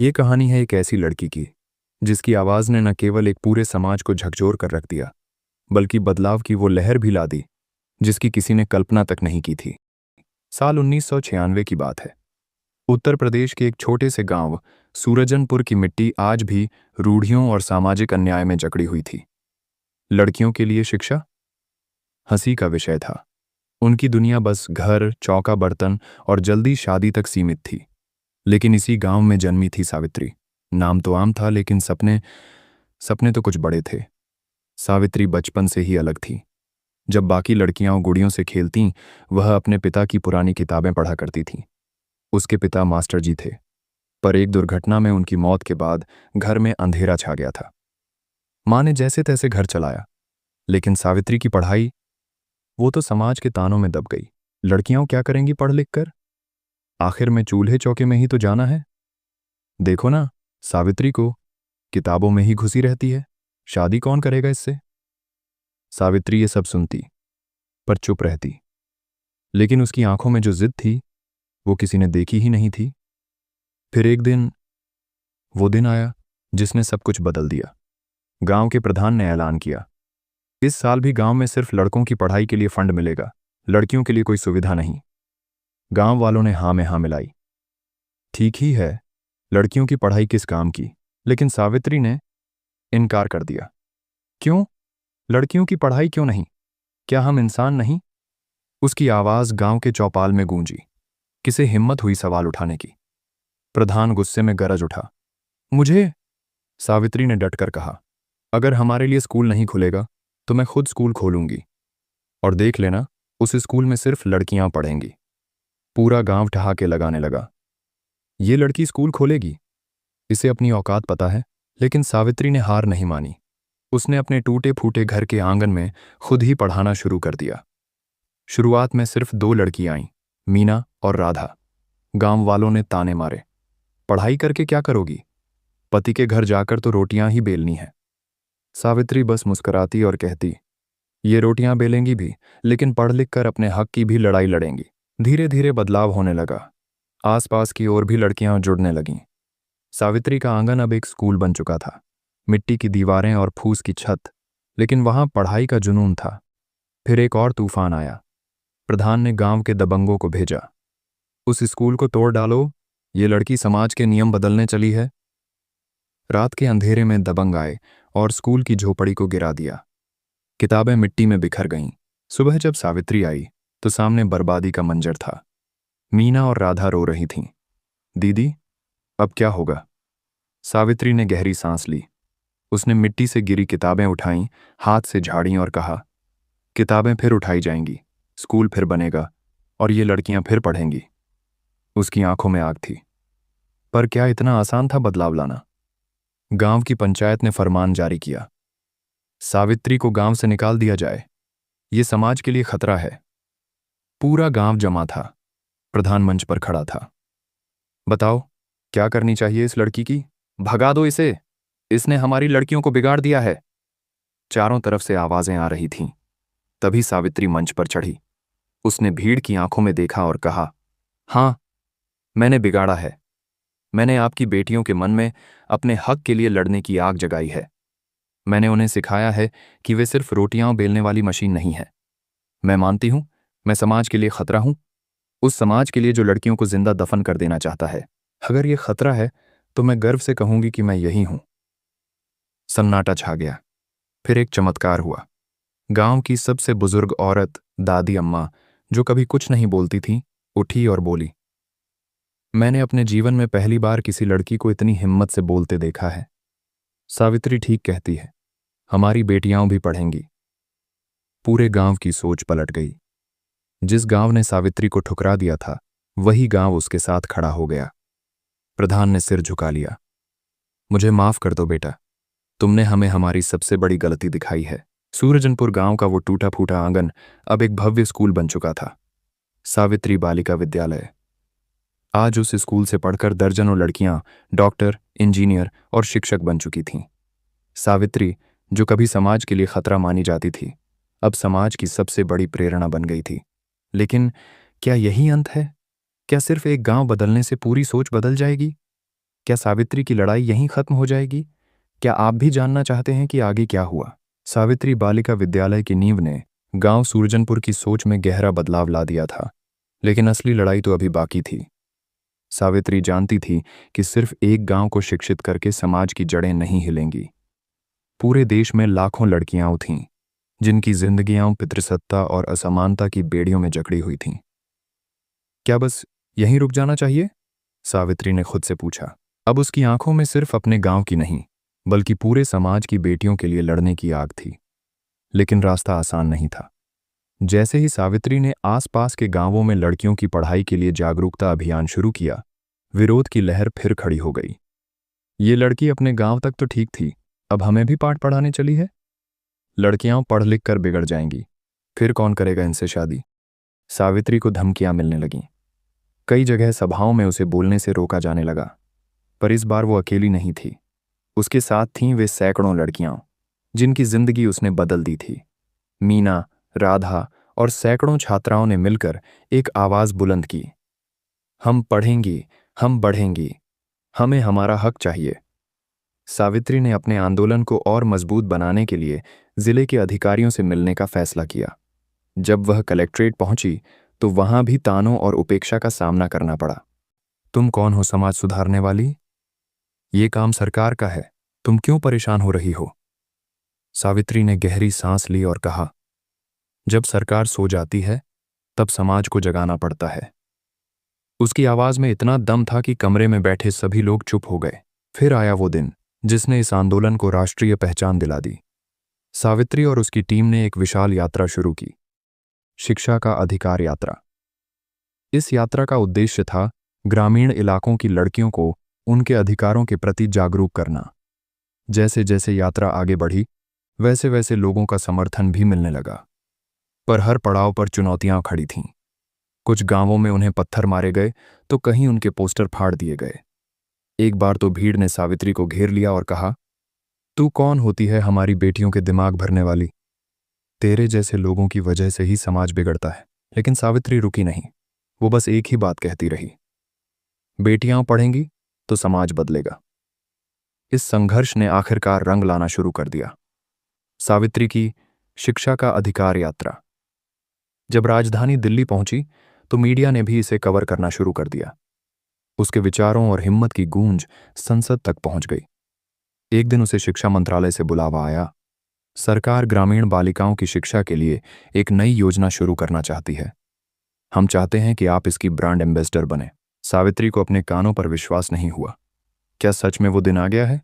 ये कहानी है एक ऐसी लड़की की जिसकी आवाज़ ने न केवल एक पूरे समाज को झकझोर कर रख दिया, बल्कि बदलाव की वो लहर भी ला दी जिसकी किसी ने कल्पना तक नहीं की थी। साल 1996 की बात है। उत्तर प्रदेश के एक छोटे से गांव सूरजनपुर की मिट्टी आज भी रूढ़ियों और सामाजिक अन्याय में जकड़ी हुई थी। लड़कियों के लिए शिक्षा हंसी का विषय था। उनकी दुनिया बस घर, चौका बर्तन और जल्दी शादी तक सीमित थी। लेकिन इसी गांव में जन्मी थी सावित्री। नाम तो आम था, लेकिन सपने सपने तो कुछ बड़े थे। सावित्री बचपन से ही अलग थी। जब बाकी लड़कियां गुड़ियों से खेलतीं, वह अपने पिता की पुरानी किताबें पढ़ा करती थी। उसके पिता मास्टर जी थे, पर एक दुर्घटना में उनकी मौत के बाद घर में अंधेरा छा गया था। माँ ने जैसे तैसे घर चलाया, लेकिन सावित्री की पढ़ाई, वो तो समाज के तानों में दब गई। लड़कियां क्या करेंगी पढ़ लिख कर? आखिर में चूल्हे चौके में ही तो जाना है। देखो ना, सावित्री को, किताबों में ही घुसी रहती है। शादी कौन करेगा इससे? सावित्री ये सब सुनती, पर चुप रहती। लेकिन उसकी आंखों में जो जिद थी, वो किसी ने देखी ही नहीं थी। फिर एक दिन, वो दिन आया जिसने सब कुछ बदल दिया। गांव के प्रधान ने ऐलान किया, इस साल भी गांव में सिर्फ लड़कों की पढ़ाई के लिए फंड मिलेगा, लड़कियों के लिए कोई सुविधा नहीं। गांव वालों ने हाँ में हाँ मिलाई। ठीक ही है, लड़कियों की पढ़ाई किस काम की? लेकिन सावित्री ने इनकार कर दिया। क्यों? लड़कियों की पढ़ाई क्यों नहीं? क्या हम इंसान नहीं? उसकी आवाज गांव के चौपाल में गूंजी। किसे हिम्मत हुई सवाल उठाने की? प्रधान गुस्से में गरज उठा। मुझे? सावित्री ने डटकर कहा, अगर हमारे लिए स्कूल नहीं खुलेगा तो मैं खुद स्कूल खोलूंगी, और देख लेना, उस स्कूल में सिर्फ लड़कियां पढ़ेंगी। पूरा गांव ठहाके लगाने लगा। ये लड़की स्कूल खोलेगी? इसे अपनी औकात पता है। लेकिन सावित्री ने हार नहीं मानी। उसने अपने टूटे फूटे घर के आंगन में खुद ही पढ़ाना शुरू कर दिया। शुरुआत में सिर्फ 2 लड़कियां आईं, मीना और राधा। गांव वालों ने ताने मारे, पढ़ाई करके क्या करोगी? पति के घर जाकर तो रोटियां ही बेलनी है। सावित्री बस मुस्कुराती और कहती, ये रोटियां बेलेंगी भी, लेकिन पढ़ लिख कर अपने हक की भी लड़ाई लड़ेंगी। धीरे धीरे बदलाव होने लगा। आसपास की और भी लड़कियां जुड़ने लगीं। सावित्री का आंगन अब एक स्कूल बन चुका था। मिट्टी की दीवारें और फूस की छत, लेकिन वहां पढ़ाई का जुनून था। फिर एक और तूफान आया। प्रधान ने गांव के दबंगों को भेजा, उस स्कूल को तोड़ डालो, ये लड़की समाज के नियम बदलने चली है। रात के अंधेरे में दबंग आए और स्कूल की झोपड़ी को गिरा दिया। किताबें मिट्टी में बिखर गईं। सुबह जब सावित्री आई तो सामने बर्बादी का मंजर था। मीना और राधा रो रही थीं। दीदी, अब क्या होगा? सावित्री ने गहरी सांस ली। उसने मिट्टी से गिरी किताबें उठाईं, हाथ से झाड़ीं और कहा, किताबें फिर उठाई जाएंगी, स्कूल फिर बनेगा, और ये लड़कियां फिर पढ़ेंगी। उसकी आंखों में आग थी। पर क्या इतना आसान था बदलाव लाना? गांव की पंचायत ने फरमान जारी किया, सावित्री को गांव से निकाल दिया जाए, ये समाज के लिए खतरा है। पूरा गांव जमा था। प्रधान मंच पर खड़ा था। बताओ, क्या करनी चाहिए इस लड़की की? भगा दो इसे, इसने हमारी लड़कियों को बिगाड़ दिया है। चारों तरफ से आवाजें आ रही थीं। तभी सावित्री मंच पर चढ़ी। उसने भीड़ की आंखों में देखा और कहा, हां, मैंने बिगाड़ा है। मैंने आपकी बेटियों के मन में अपने हक के लिए लड़ने की आग जगाई है। मैंने उन्हें सिखाया है कि वे सिर्फ रोटियां बेलने वाली मशीन नहीं है। मैं मानती हूं, मैं समाज के लिए खतरा हूं, उस समाज के लिए जो लड़कियों को जिंदा दफन कर देना चाहता है। अगर ये खतरा है तो मैं गर्व से कहूंगी कि मैं यही हूं। सन्नाटा छा गया। फिर एक चमत्कार हुआ। गांव की सबसे बुजुर्ग औरत, दादी अम्मा, जो कभी कुछ नहीं बोलती थी, उठी और बोली, मैंने अपने जीवन में पहली बार किसी लड़की को इतनी हिम्मत से बोलते देखा है। सावित्री ठीक कहती है, हमारी बेटियां भी पढ़ेंगी। पूरे गांव की सोच पलट गई। जिस गांव ने सावित्री को ठुकरा दिया था, वही गांव उसके साथ खड़ा हो गया। प्रधान ने सिर झुका लिया। मुझे माफ कर दो बेटा, तुमने हमें हमारी सबसे बड़ी गलती दिखाई है। सूरजनपुर गांव का वो टूटा फूटा आंगन अब एक भव्य स्कूल बन चुका था, सावित्री बालिका विद्यालय। आज उस स्कूल से पढ़कर दर्जनों लड़कियां डॉक्टर, इंजीनियर और शिक्षक बन चुकी थीं। सावित्री, जो कभी समाज के लिए खतरा मानी जाती थी, अब समाज की सबसे बड़ी प्रेरणा बन गई थी। लेकिन क्या यही अंत है? क्या सिर्फ एक गांव बदलने से पूरी सोच बदल जाएगी? क्या सावित्री की लड़ाई यहीं खत्म हो जाएगी? क्या आप भी जानना चाहते हैं कि आगे क्या हुआ? सावित्री बालिका विद्यालय की नींव ने गांव सूरजनपुर की सोच में गहरा बदलाव ला दिया था, लेकिन असली लड़ाई तो अभी बाकी थी। सावित्री जानती थी कि सिर्फ एक गांव को शिक्षित करके समाज की जड़ें नहीं हिलेंगी। पूरे देश में लाखों लड़कियां थीं, जिनकी जिंदगियां पितृसत्ता और असमानता की बेड़ियों में जकड़ी हुई थीं। क्या बस यहीं रुक जाना चाहिए? सावित्री ने खुद से पूछा। अब उसकी आंखों में सिर्फ अपने गांव की नहीं, बल्कि पूरे समाज की बेटियों के लिए लड़ने की आग थी। लेकिन रास्ता आसान नहीं था। जैसे ही सावित्री ने आसपास के गांवों में लड़कियों की पढ़ाई के लिए जागरूकता अभियान शुरू किया, विरोध की लहर फिर खड़ी हो गई। ये लड़की अपने गांव तक तो ठीक थी, अब हमें भी पाठ पढ़ाने चली है? लड़कियां पढ़ लिख कर बिगड़ जाएंगी, फिर कौन करेगा इनसे शादी? सावित्री को धमकियां मिलने लगीं। कई जगह सभाओं में उसे बोलने से रोका जाने लगा। पर इस बार वो अकेली नहीं थी। उसके साथ थीं वे सैकड़ों लड़कियां, जिनकी जिंदगी उसने बदल दी थी। मीना, राधा और सैकड़ों छात्राओं ने मिलकर एक आवाज बुलंद की, हम पढ़ेंगी, हम बढ़ेंगी, हमें हमारा हक चाहिए। सावित्री ने अपने आंदोलन को और मजबूत बनाने के लिए जिले के अधिकारियों से मिलने का फैसला किया। जब वह कलेक्ट्रेट पहुंची तो वहां भी तानों और उपेक्षा का सामना करना पड़ा। तुम कौन हो समाज सुधारने वाली? ये काम सरकार का है, तुम क्यों परेशान हो रही हो? सावित्री ने गहरी सांस ली और कहा, जब सरकार सो जाती है तब समाज को जगाना पड़ता है। उसकी आवाज में इतना दम था कि कमरे में बैठे सभी लोग चुप हो गए। फिर आया वो दिन जिसने इस आंदोलन को राष्ट्रीय पहचान दिला दी। सावित्री और उसकी टीम ने एक विशाल यात्रा शुरू की, शिक्षा का अधिकार यात्रा। इस यात्रा का उद्देश्य था ग्रामीण इलाकों की लड़कियों को उनके अधिकारों के प्रति जागरूक करना। जैसे जैसे यात्रा आगे बढ़ी, वैसे वैसे लोगों का समर्थन भी मिलने लगा। पर हर पड़ाव पर चुनौतियां खड़ी थीं। कुछ गांवों में उन्हें पत्थर मारे गए तो कहीं उनके पोस्टर फाड़ दिए गए। एक बार तो भीड़ ने सावित्री को घेर लिया और कहा, तू कौन होती है हमारी बेटियों के दिमाग भरने वाली? तेरे जैसे लोगों की वजह से ही समाज बिगड़ता है। लेकिन सावित्री रुकी नहीं। वो बस एक ही बात कहती रही, बेटियां पढ़ेंगी तो समाज बदलेगा। इस संघर्ष ने आखिरकार रंग लाना शुरू कर दिया। सावित्री की शिक्षा का अधिकार यात्रा जब राजधानी दिल्ली पहुंची तो मीडिया ने भी इसे कवर करना शुरू कर दिया। उसके विचारों और हिम्मत की गूंज संसद तक पहुंच गई। एक दिन उसे शिक्षा मंत्रालय से बुलावा आया। सरकार ग्रामीण बालिकाओं की शिक्षा के लिए एक नई योजना शुरू करना चाहती है। हम चाहते हैं कि आप इसकी ब्रांड एम्बेसडर बने। सावित्री को अपने कानों पर विश्वास नहीं हुआ। क्या सच में वो दिन आ गया है?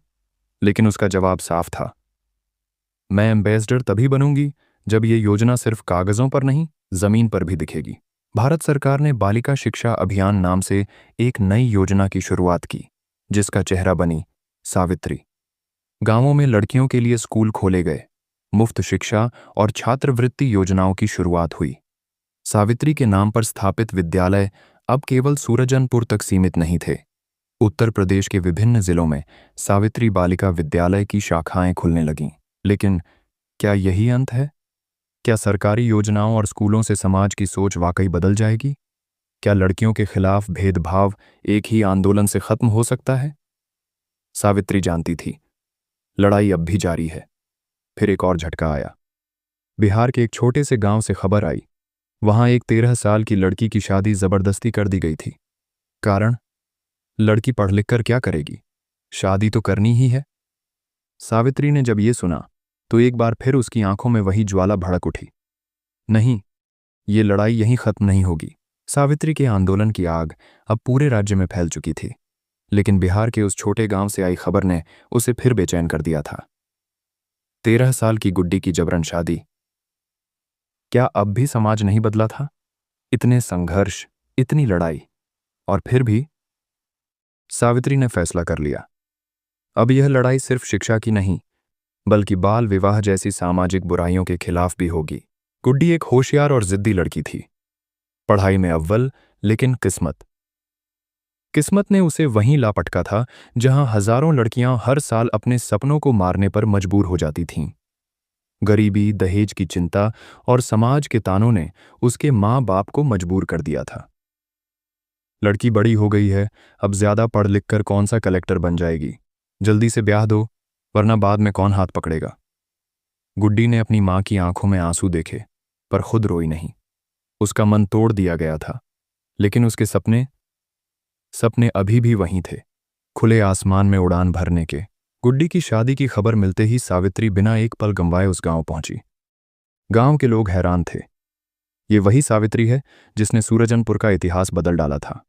लेकिन उसका जवाब साफ था, मैं एम्बेसडर तभी बनूंगी जब ये योजना सिर्फ कागजों पर नहीं, जमीन पर भी दिखेगी। भारत सरकार ने बालिका शिक्षा अभियान नाम से एक नई योजना की शुरुआत की, जिसका चेहरा बनी सावित्री। गांवों में लड़कियों के लिए स्कूल खोले गए, मुफ्त शिक्षा और छात्रवृत्ति योजनाओं की शुरुआत हुई। सावित्री के नाम पर स्थापित विद्यालय अब केवल सूरजनपुर तक सीमित नहीं थे। उत्तर प्रदेश के विभिन्न जिलों में सावित्री बालिका विद्यालय की शाखाएं खुलने लगीं। लेकिन क्या यही अंत है? क्या सरकारी योजनाओं और स्कूलों से समाज की सोच वाकई बदल जाएगी? क्या लड़कियों के खिलाफ भेदभाव एक ही आंदोलन से खत्म हो सकता है? सावित्री जानती थी, लड़ाई अब भी जारी है। फिर एक और झटका आया। बिहार के एक छोटे से गांव से खबर आई, वहां एक 13 साल की लड़की की शादी जबरदस्ती कर दी गई थी। कारण, लड़की पढ़ लिख कर क्या करेगी, शादी तो करनी ही है। सावित्री ने जब ये सुना तो एक बार फिर उसकी आंखों में वही ज्वाला भड़क उठी। नहीं, ये लड़ाई यहीं खत्म नहीं होगी। सावित्री के आंदोलन की आग अब पूरे राज्य में फैल चुकी थी, लेकिन बिहार के उस छोटे गांव से आई खबर ने उसे फिर बेचैन कर दिया था। 13 साल की गुड्डी की जबरन शादी। क्या अब भी समाज नहीं बदला था? इतने संघर्ष, इतनी लड़ाई, और फिर भी सावित्री ने फैसला कर लिया, अब यह लड़ाई सिर्फ शिक्षा की नहीं, बल्कि बाल विवाह जैसी सामाजिक बुराइयों के खिलाफ भी होगी। गुड्डी एक होशियार और जिद्दी लड़की थी, पढ़ाई में अव्वल, लेकिन किस्मत ने उसे वहीं लापटका था जहां हजारों लड़कियां हर साल अपने सपनों को मारने पर मजबूर हो जाती थीं। गरीबी, दहेज की चिंता और समाज के तानों ने उसके माँ बाप को मजबूर कर दिया था। लड़की बड़ी हो गई है, अब ज्यादा पढ़ लिख कर कौन सा कलेक्टर बन जाएगी। जल्दी से ब्याह दो, वरना बाद में कौन हाथ पकड़ेगा। गुड्डी ने अपनी माँ की आंखों में आंसू देखे, पर खुद रोई नहीं। उसका मन तोड़ दिया गया था, लेकिन उसके सपने सपने अभी भी वहीं थे, खुले आसमान में उड़ान भरने के। गुड्डी की शादी की खबर मिलते ही सावित्री बिना एक पल गंवाए उस गांव पहुंची। गांव के लोग हैरान थे। ये वही सावित्री है जिसने सूरजनपुर का इतिहास बदल डाला था।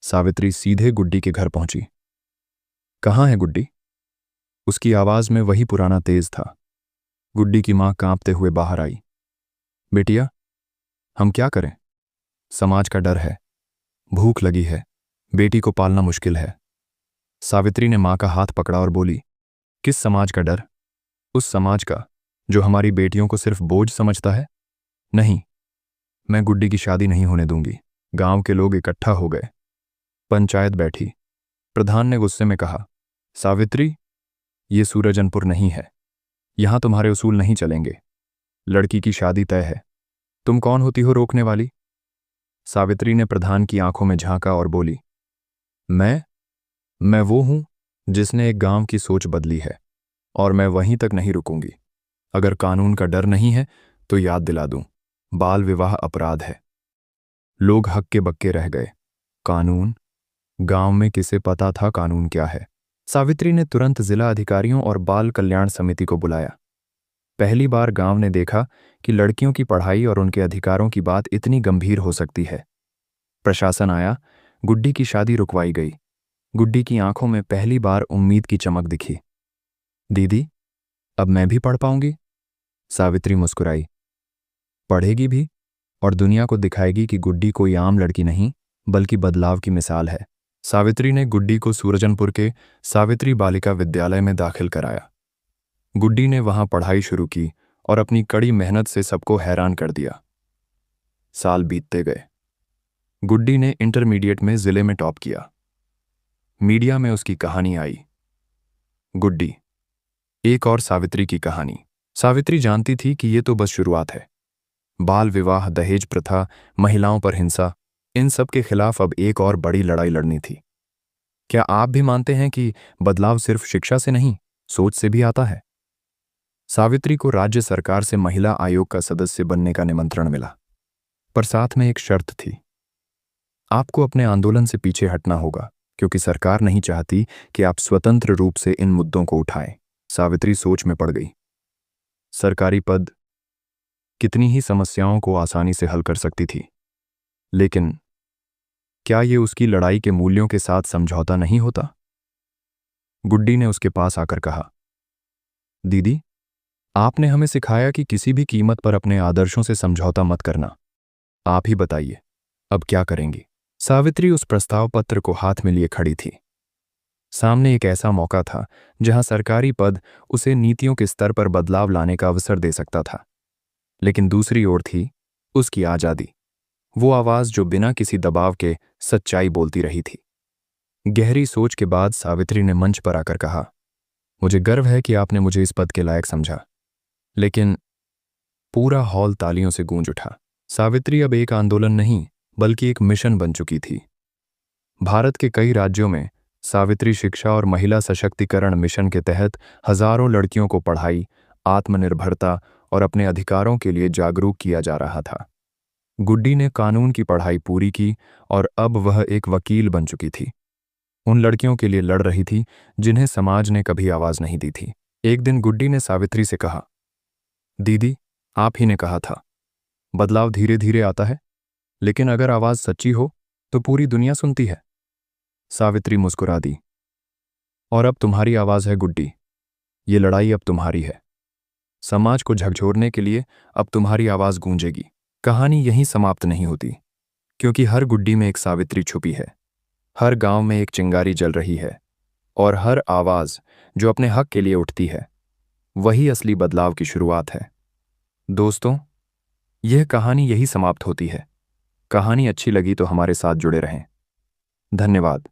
सावित्री सीधे गुड्डी के घर पहुंची। कहाँ है गुड्डी? उसकी आवाज में वही पुराना तेज था। गुड्डी की मां कांपते हुए बाहर आई। बेटिया, हम क्या करें? समाज का डर है, भूख लगी है, बेटी को पालना मुश्किल है। सावित्री ने मां का हाथ पकड़ा और बोली, किस समाज का डर? उस समाज का जो हमारी बेटियों को सिर्फ बोझ समझता है। नहीं, मैं गुड्डी की शादी नहीं होने दूंगी। गांव के लोग इकट्ठा हो गए। पंचायत बैठी। प्रधान ने गुस्से में कहा, सावित्री, ये सूरजनपुर नहीं है, यहां तुम्हारे उसूल नहीं चलेंगे। लड़की की शादी तय है, तुम कौन होती हो रोकने वाली? सावित्री ने प्रधान की आंखों में झांका और बोली, मैं वो हूं जिसने एक गांव की सोच बदली है, और मैं वहीं तक नहीं रुकूंगी। अगर कानून का डर नहीं है तो याद दिला दूं, बाल विवाह अपराध है। लोग हक्के बक्के रह गए। कानून? गांव में किसे पता था कानून क्या है? सावित्री ने तुरंत जिला अधिकारियों और बाल कल्याण समिति को बुलाया। पहली बार गांव ने देखा कि लड़कियों की पढ़ाई और उनके अधिकारों की बात इतनी गंभीर हो सकती है। प्रशासन आया, गुड्डी की शादी रुकवाई गई। गुड्डी की आंखों में पहली बार उम्मीद की चमक दिखी। दीदी, अब मैं भी पढ़ पाऊंगी? सावित्री मुस्कुराई। पढ़ेगी भी, और दुनिया को दिखाएगी कि गुड्डी कोई आम लड़की नहीं, बल्कि बदलाव की मिसाल है। सावित्री ने गुड्डी को सूरजनपुर के सावित्री बालिका विद्यालय में दाखिल कराया। गुड्डी ने वहां पढ़ाई शुरू की और अपनी कड़ी मेहनत से सबको हैरान कर दिया। साल बीतते गए। गुड्डी ने इंटरमीडिएट में जिले में टॉप किया। मीडिया में उसकी कहानी आई। गुड्डी, एक और सावित्री की कहानी। सावित्री जानती थी कि ये तो बस शुरुआत है। बाल विवाह, दहेज प्रथा, महिलाओं पर हिंसा, इन सब के खिलाफ अब एक और बड़ी लड़ाई लड़नी थी। क्या आप भी मानते हैं कि बदलाव सिर्फ शिक्षा से नहीं, सोच से भी आता है? सावित्री को राज्य सरकार से महिला आयोग का सदस्य बनने का निमंत्रण मिला, पर साथ में एक शर्त थी। आपको अपने आंदोलन से पीछे हटना होगा, क्योंकि सरकार नहीं चाहती कि आप स्वतंत्र रूप से इन मुद्दों को उठाएं। सावित्री सोच में पड़ गई। सरकारी पद कितनी ही समस्याओं को आसानी से हल कर सकती थी, लेकिन क्या ये उसकी लड़ाई के मूल्यों के साथ समझौता नहीं होता? गुड्डी ने उसके पास आकर कहा, दीदी, आपने हमें सिखाया कि किसी भी कीमत पर अपने आदर्शों से समझौता मत करना। आप ही बताइए, अब क्या करेंगी? सावित्री उस प्रस्ताव पत्र को हाथ में लिए खड़ी थी। सामने एक ऐसा मौका था जहां सरकारी पद उसे नीतियों के स्तर पर बदलाव लाने का अवसर दे सकता था, लेकिन दूसरी ओर थी उसकी आजादी, वो आवाज जो बिना किसी दबाव के सच्चाई बोलती रही थी। गहरी सोच के बाद सावित्री ने मंच पर आकर कहा, मुझे गर्व है कि आपने मुझे इस पद के लायक समझा। लेकिन पूरा हॉल तालियों से गूंज उठा। सावित्री अब एक आंदोलन नहीं, बल्कि एक मिशन बन चुकी थी। भारत के कई राज्यों में सावित्री शिक्षा और महिला सशक्तिकरण मिशन के तहत हजारों लड़कियों को पढ़ाई, आत्मनिर्भरता और अपने अधिकारों के लिए जागरूक किया जा रहा था। गुड्डी ने कानून की पढ़ाई पूरी की और अब वह एक वकील बन चुकी थी। उन लड़कियों के लिए लड़ रही थी जिन्हें समाज ने कभी आवाज नहीं दी थी। एक दिन गुड्डी ने सावित्री से कहा, दीदी, आप ही ने कहा था, बदलाव धीरे धीरे आता है, लेकिन अगर आवाज सच्ची हो तो पूरी दुनिया सुनती है। सावित्री मुस्कुरा दी। और अब तुम्हारी आवाज है गुड्डी, ये लड़ाई अब तुम्हारी है। समाज को झकझोरने के लिए अब तुम्हारी आवाज गूंजेगी। कहानी यहीं समाप्त नहीं होती, क्योंकि हर गुड्डी में एक सावित्री छुपी है, हर गांव में एक चिंगारी जल रही है, और हर आवाज जो अपने हक के लिए उठती है, वही असली बदलाव की शुरुआत है। दोस्तों, यह कहानी यही समाप्त होती है। कहानी अच्छी लगी तो हमारे साथ जुड़े रहें। धन्यवाद।